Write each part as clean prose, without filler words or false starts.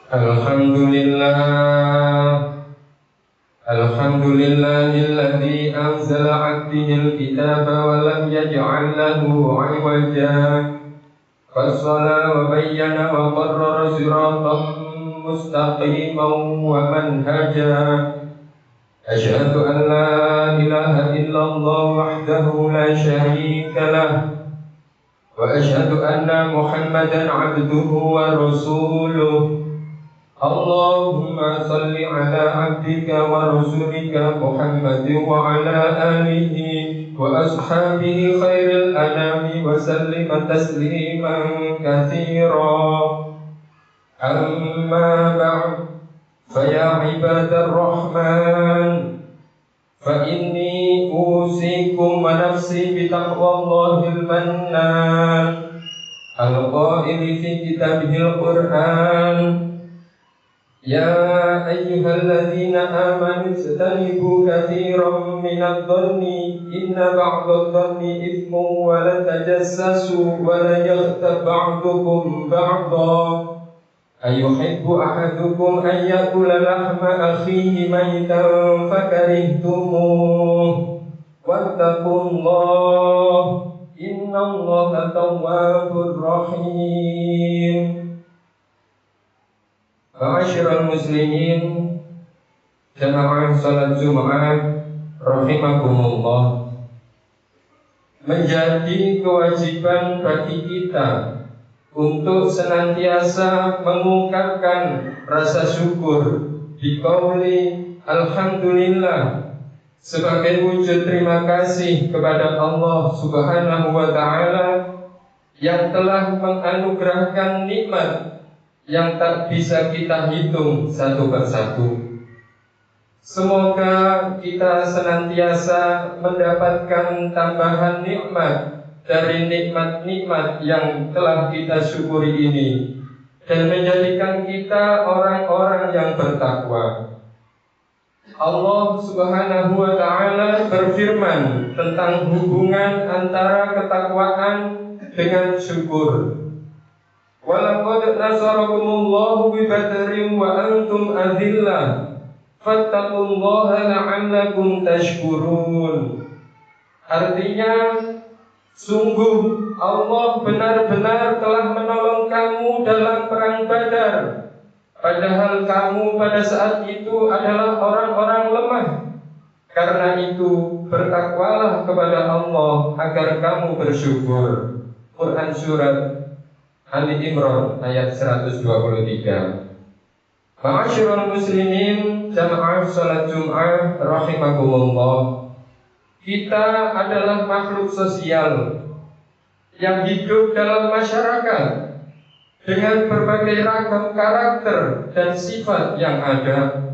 Alhamdulillah, alhamdulillahilladzi anzala 'abdihil kitaba wa lam yaj'al lahu 'iwaja. Fassala wa bayyana wa qarrara siratan mustaqiman wa manhaja. Asyhadu an la ilaha illallah wahdahu la syarika lah. Wa asyhadu anna Muhammadan 'abduhu wa rasuluh. Allahumma salli ala abdika wa rasulika Muhammadin wa ala alihi wa ashabihi khairil anami wa sallima tasliman katsira. Amma ba'd, fa ya ibadar rahman, fa inni usikum wa nafsi bi taqwallahil mannan al-qaili fi kitabihil Qur'an. Ya ayyuhalladzina amanu ijtanibu katsiran minadh-dhanni inna ba'dadh-dhanni ithmun wa la tajassasu wa la yaghtab ba'dukum ba'dha. Ayuhibbu ahadukum an yakula lahma akhihi maytan fakarihtumuh. Wattaqullah, innallaha tawwabur rahim. Ma'asyiral muslimin, jamaah salat Jumat rahimakumullah. Menjadi kewajiban bagi kita untuk senantiasa mengungkapkan rasa syukur biqauli alhamdulillah sebagai wujud terima kasih kepada Allah Subhanahu wa taala yang telah menganugerahkan nikmat yang tak bisa kita hitung satu persatu. Semoga kita senantiasa mendapatkan tambahan nikmat dari nikmat-nikmat yang telah kita syukuri ini dan menjadikan kita orang-orang yang bertakwa. Allah Subhanahu wa taala berfirman tentang hubungan antara ketakwaan dengan syukur. Walaqad nasarakumullahu bi Badrin wa antum adillah fattaqullaha la'allakum tashkurun. Artinya, sungguh Allah benar-benar telah menolong kamu dalam perang Badar, padahal kamu pada saat itu adalah orang-orang lemah. Karena itu bertakwalah kepada Allah agar kamu bersyukur. Quran Surat Ali Imran ayat 123. Ma'asyiral muslimin, jamaah salat Jumat rahimakumullah. Kita adalah makhluk sosial yang hidup dalam masyarakat dengan berbagai ragam karakter dan sifat yang ada.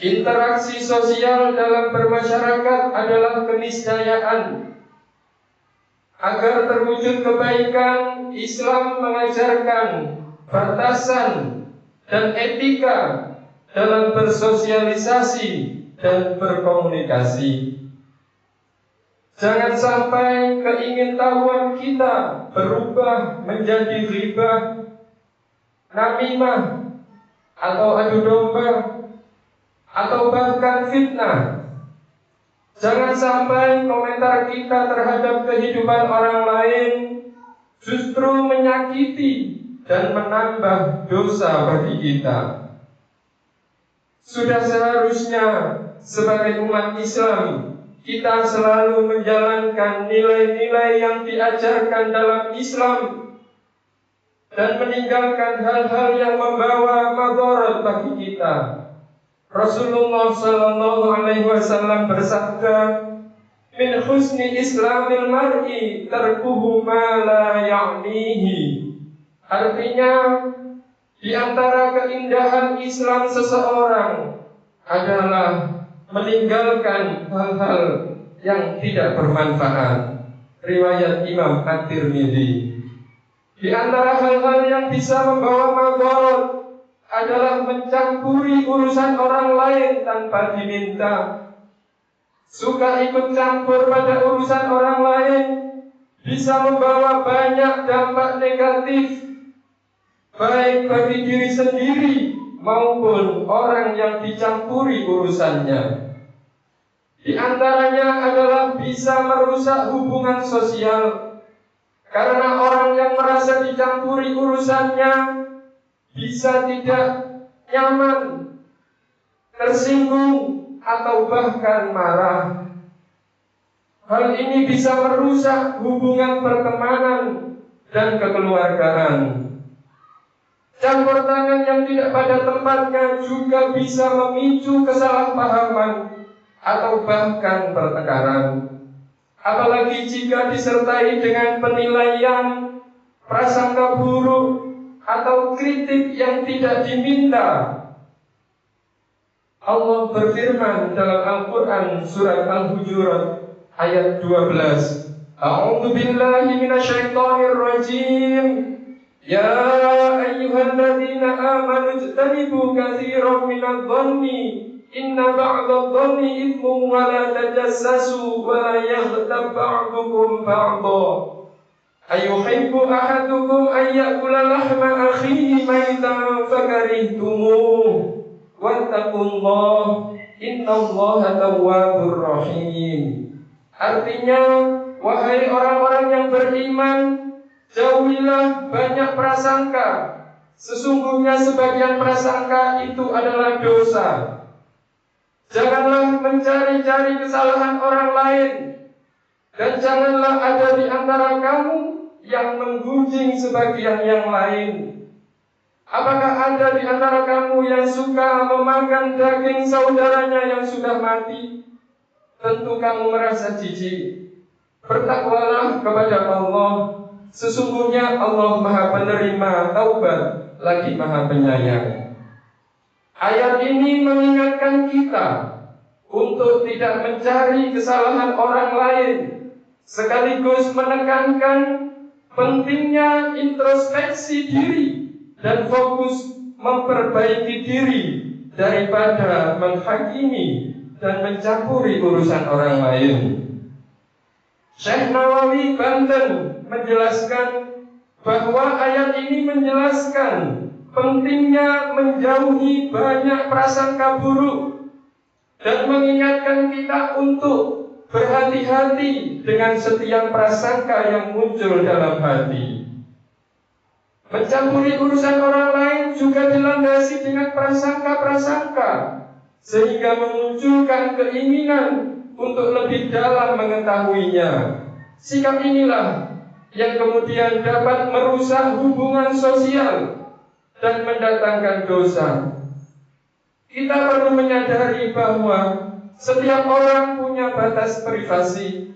Interaksi sosial dalam bermasyarakat adalah keniscayaan. Agar terwujud kebaikan, Islam mengajarkan batasan dan etika dalam bersosialisasi dan berkomunikasi. Jangan sampai keingintahuan kita berubah menjadi ghibah, namimah, atau adu domba, atau bahkan fitnah. Jangan sampai komentar kita terhadap kehidupan orang lain justru menyakiti dan menambah dosa bagi kita. Sudah seharusnya sebagai umat Islam kita selalu menjalankan nilai-nilai yang diajarkan dalam Islam dan meninggalkan hal-hal yang membawa madarat bagi kita. Rasulullah sallallahu alaihi wasallam bersabda, "Min husni islamil mar'i tarkuhu ma la ya'nihi." Artinya, di antara keindahan Islam seseorang adalah meninggalkan hal-hal yang tidak bermanfaat. Riwayat Imam At-Tirmidzi. Di antara hal-hal yang bisa membawa madarat adalah mencampuri urusan orang lain tanpa diminta. Suka ikut campur pada urusan orang lain bisa membawa banyak dampak negatif. baik bagi diri sendiri maupun orang yang dicampuri urusannya. Di antaranya adalah bisa merusak hubungan sosial, karena orang yang merasa dicampuri urusannya bisa tidak nyaman, tersinggung, atau bahkan marah. Hal ini bisa merusak hubungan pertemanan dan kekeluargaan. Campur tangan yang tidak pada tempatnya juga bisa memicu kesalahpahaman atau bahkan pertengkaran. Apalagi jika disertai dengan penilaian, prasangka buruk, atau kritik yang tidak diminta. Allah berfirman dalam Al-Quran surat Al-Hujurat ayat 12. A'udzu billahi minasyaitonir rajim. Ya ayyuhalladzina amanu ijtanibu katsiran minadh-dhanni inna ba'dadh-dhanni ithmun wa la tajassasu wa la yaghtab ba'dukum ba'dha. Ayuhibbu ahadukum an ya'kula lahma akhihi maytan fakarihtumuh. Wattaqullaha innallaha tawwabur rahim. Artinya, wahai orang-orang yang beriman, jauhilah banyak prasangka. Sesungguhnya sebagian prasangka itu adalah dosa. Janganlah mencari-cari kesalahan orang lain, dan janganlah ada di antara kamu yang menggunjing sebagian yang lain. Apakah ada di antara kamu yang suka memakan daging saudaranya yang sudah mati? Tentu kamu merasa jijik. Bertakwalah kepada Allah. Sesungguhnya Allah Maha Penerima taubat lagi Maha Penyayang. Ayat ini mengingatkan kita untuk tidak mencari kesalahan orang lain, sekaligus menekankan pentingnya introspeksi diri dan fokus memperbaiki diri daripada menghakimi dan mencampuri urusan orang lain. Syekh Nawawi Banten menjelaskan bahwa ayat ini menjelaskan pentingnya menjauhi banyak prasangka buruk dan mengingatkan kita untuk berhati-hati dengan setiap prasangka yang muncul dalam hati. Mencampuri urusan orang lain juga dilandasi dengan prasangka-prasangka, sehingga memunculkan keinginan untuk lebih dalam mengetahuinya. Sikap inilah yang kemudian dapat merusak hubungan sosial dan mendatangkan dosa. Kita perlu menyadari bahwa setiap orang punya batas privasi.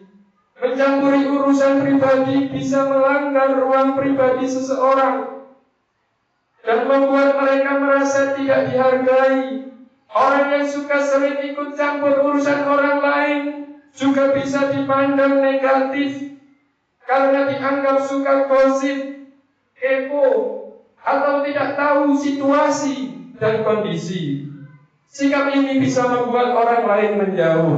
Mencampuri urusan pribadi bisa melanggar ruang pribadi seseorang dan membuat mereka merasa tidak dihargai. Orang yang suka sering ikut campur urusan orang lain juga bisa dipandang negatif karena dianggap suka gosip, kepo, atau tidak tahu situasi dan kondisi. Sikap ini bisa membuat orang lain menjauh.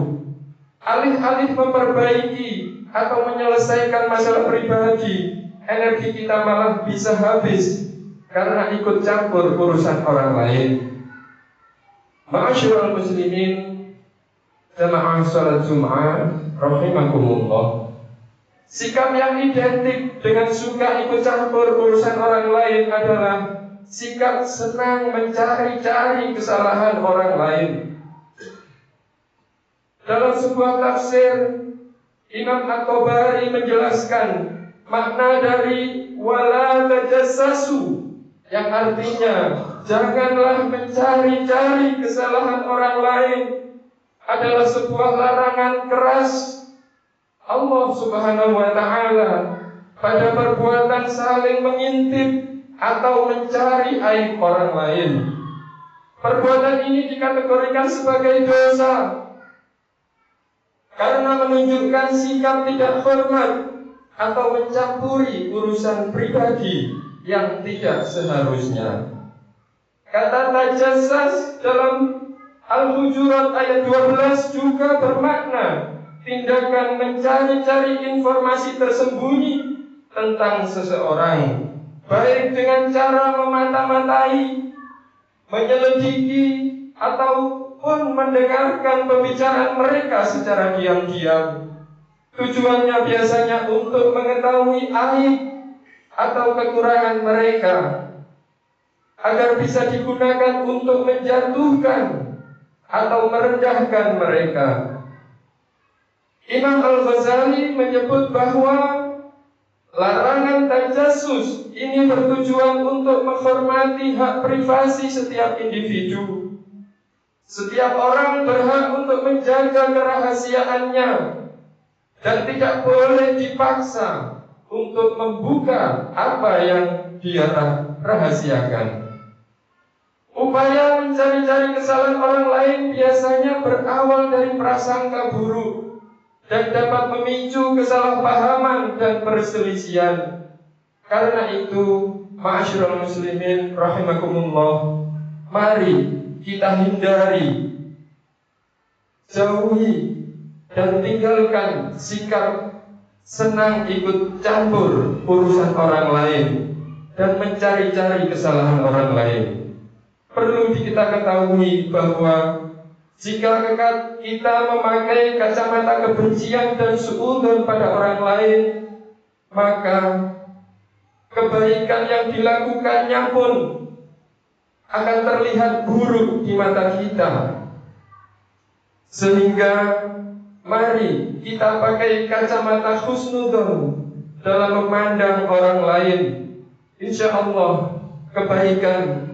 Alih-alih memperbaiki atau menyelesaikan masalah pribadi, energi kita malah bisa habis karena ikut campur urusan orang lain. Ma'asyiral muslimin, jamaah salat Jumat rahimakumullah. Sikap yang identik dengan suka ikut campur urusan orang lain adalah sikap senang mencari-cari kesalahan orang lain. Dalam sebuah tafsir, Imam At-Tabari menjelaskan makna dari wala tajassasu, yang artinya janganlah mencari-cari kesalahan orang lain, adalah sebuah larangan keras Allah Subhanahu wa ta'ala pada perbuatan saling mengintip atau mencari aib orang lain. Perbuatan ini dikategorikan sebagai dosa karena menunjukkan sikap tidak hormat atau mencampuri urusan pribadi yang tidak seharusnya. Kata tajassas dalam Al-Hujurat ayat 12 juga bermakna tindakan mencari-cari informasi tersembunyi tentang seseorang baik dengan cara memata-matai, menyelidiki, ataupun mendengarkan pembicaraan mereka secara diam-diam. Tujuannya biasanya untuk mengetahui aib atau kekurangan mereka, agar bisa digunakan untuk menjatuhkan atau merendahkan mereka. Imam Al-Ghazali menyebut bahwa larangan tajassus ini bertujuan untuk menghormati hak privasi setiap individu. Setiap orang berhak untuk menjaga kerahasiaannya dan tidak boleh dipaksa untuk membuka apa yang dia rahasiakan. Upaya mencari-cari kesalahan orang lain biasanya berawal dari prasangka buruk dan dapat memicu kesalahpahaman dan perselisihan. Karena itu, ma'asyiral muslimin rahimakumullah, mari kita hindari, jauhi, dan tinggalkan sikap senang ikut campur urusan orang lain dan mencari-cari kesalahan orang lain. Perlu kita ketahui bahwa jika kita memakai kacamata kebencian dan suudzon pada orang lain, maka kebaikan yang dilakukannya pun akan terlihat buruk di mata kita. Sehingga mari kita pakai kacamata husnudzon dalam memandang orang lain. Insya Allah kebaikan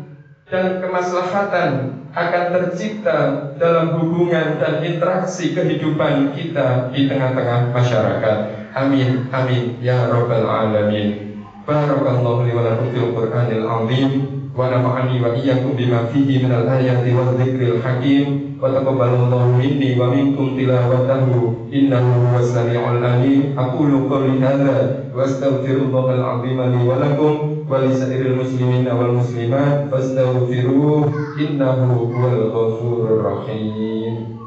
dan kemaslahatan akan tercipta dalam hubungan dan interaksi kehidupan kita di tengah-tengah masyarakat. Amin, amin, ya rabbal alamin. Barakallahu li wa lakum fil Qur'anil azim, wa nafa'ani wa iyyakum bima fihi minal ayati wa dzikril hakim, wa taqabbalallahu minni wa minkum tilawatahu innahu huwas samiul alim. Aqulu qawli hadza wa astaghfirullahal azim li wa lakum wa li sa'iril muslimin wal muslimat fastaghfiruhu innahu huwal ghafurur rahim.